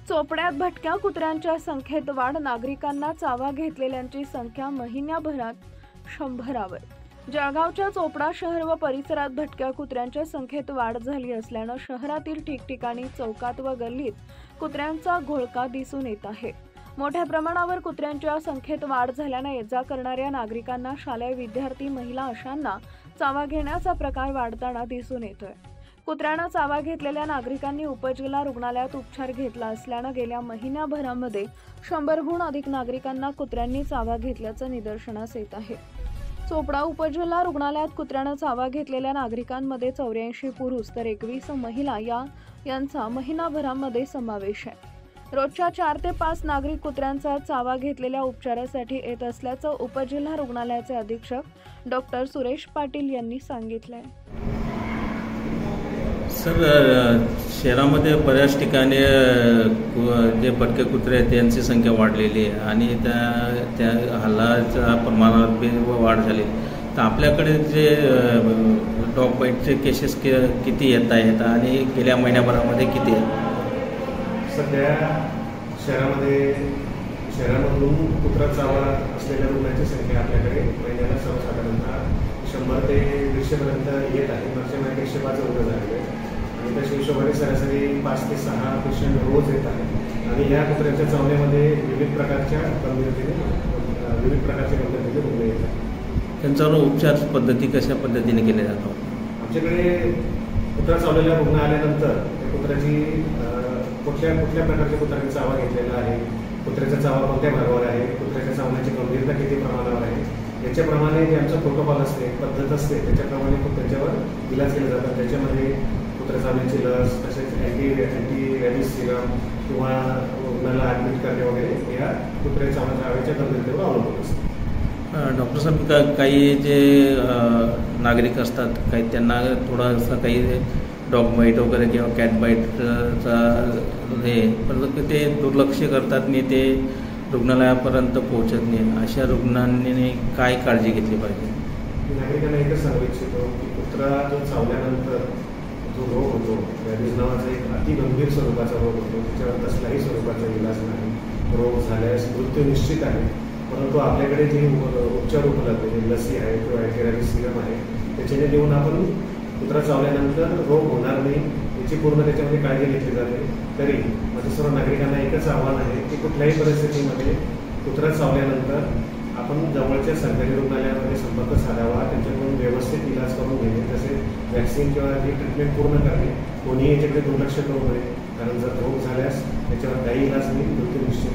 चोपड्यात भटक्या कुत्र्यांच्या संख्येत वाढ, नागरिकांना चावा घेतलेल्यांची संख्या महिन्याभरात 100वर। जळगावच्या चोपडा शहर व परिसरात भटक्या कुत्र्यांच्या संख्येत वाढ झाली असल्यानं शहरातील ठिकठिकाणी चौकात व गल्लीत कुत्र्यांचा घोळका दिसून येत आहे। मोठ्या प्रमाणावर कुत्र्यांच्या संख्येत वाढ झाल्याने ये-जा करणाऱ्या नागरिकांना, शालेय विद्यार्थी, महिला अशांना चावा घेण्याचा प्रकार वाढताना दिसून येतोय। कुत्र्यानं चावा घेतलेल्या नागरिकांनी उपजिल्हा रुग्णालयात उपचार घेतला असल्यानं गेल्या महिन्याभरामध्ये 100हून अधिक नागरिकांना कुत्र्यांनी चावा घेतल्याचं निदर्शनास येत आहे। चोपडा उपजिल्हा रुग्णालयात कुत्र्यानं चावा घेतलेल्या नागरिकांमध्ये 84 पुरुष तर 21 महिला यांचा महिनाभरामध्ये समावेश आहे। रोजच्या 4 ते 5 नागरिक कुत्र्यांचा चावा घेतलेल्या उपचारासाठी येत असल्याचं उपजिल्हा रुग्णालयाचे अधीक्षक डॉक्टर सुरेश पाटील यांनी सांगितलंय। सर, शहरामध्ये बऱ्याच ठिकाणी जे भटके कुत्रे आहेत त्यांची संख्या वाढलेली आहे आणि त्या हल्ल्याच्या प्रमाणात वाढ झाली। तर आपल्याकडे जे डॉग बाईटचे केसेस किती येत आहेत आणि गेल्या महिन्याभरामध्ये किती आहेत? सध्या शहरामधून कुत्रा चावा असलेल्या रुग्णांची संख्या आपल्याकडे महिन्याला सर्वसाधारणतः 100 ते 150पर्यंत येत आहे। मागच्या महिन्यात 105 रुग्ण झालेले आहेत आणि त्याच्या हिशोबाने सरासरी 5 ते 6 पेशंट रोज येत आहेत आणि या कुत्र्यांच्या चावण्यामध्ये विविध प्रकारच्या गंभीरतेने रुग्ण येत आहेत। त्यांच्यावर उपचार पद्धती कशा पद्धतीने केल्या जातात? आमच्याकडे कुत्रा चावलेला रुग्ण आल्यानंतर त्या कुत्र्याची कुठल्या प्रकारच्या कुत्र्याने चावा घेतलेला आहे, कुत्र्याचा चावा कोणत्या भागावर आहे, कुत्र्याच्या चावण्याची गंभीरता किती प्रमाणावर आहे, याच्याप्रमाणे जे आमचा प्रोटोकॉल असते, पद्धत असते, त्याच्याप्रमाणे त्याच्यावर इलाज केले जातात। त्याच्यामध्ये कुत्र्या चावण्याची लस, तसेच अँटी रॅबिस सिरम किंवा रुग्णाला ॲडमिट करणे वगैरे या कुत्र्या चावण्याच्या गंभीरतेवर अवलंबून असते। डॉक्टर साहेब, काही जे नागरिक असतात काही त्यांना थोडासा काही डॉग बाईट वगैरे किंवा कॅट बाईटचा परंतु ते दुर्लक्ष करतात आणि ते रुग्णालयापर्यंत पोहोचत नाही। अशा रुग्णांनी काय काळजी घेतली पाहिजे? नागरिकांना एकच सांगू इच्छितो की कुत्रा जो चावल्यानंतर जो रोग होतो, रॅबिज नावाचा एक अतिगंभीर स्वरूपाचा रोग होतो, त्याच्यावर कसलाही स्वरूपाचा इलाज नाही। रोग झाल्यास मृत्यू निश्चित आहे, परंतु आपल्याकडे जे उपचार उपलब्ध आहे, लसी आहे किंवा अँटी रॅबिस सिरम आहे, त्याच्याने देऊन आपण कुत्रा चावल्यानंतर रोग होणार नाही याची पूर्ण त्याच्यामध्ये काळजी घेतली जाते। तरी माझं सर्व नागरिकांना एकच आव्हान आहे की कुठल्याही परिस्थितीमध्ये कुत्रा चावल्यानंतर आपण जवळच्या सरकारी रुग्णालयामध्ये संपर्क साधावा, त्यांच्याकडून व्यवस्थित इलाज करून घेणे, तसेच वॅक्सिन किंवा ही ट्रीटमेंट पूर्ण करणे, कोणीही याच्याकडे दुर्लक्ष करू नये, कारण जर रोग झाल्यास त्याच्यावर काही इलाज नाही, मृत्यू निश्चित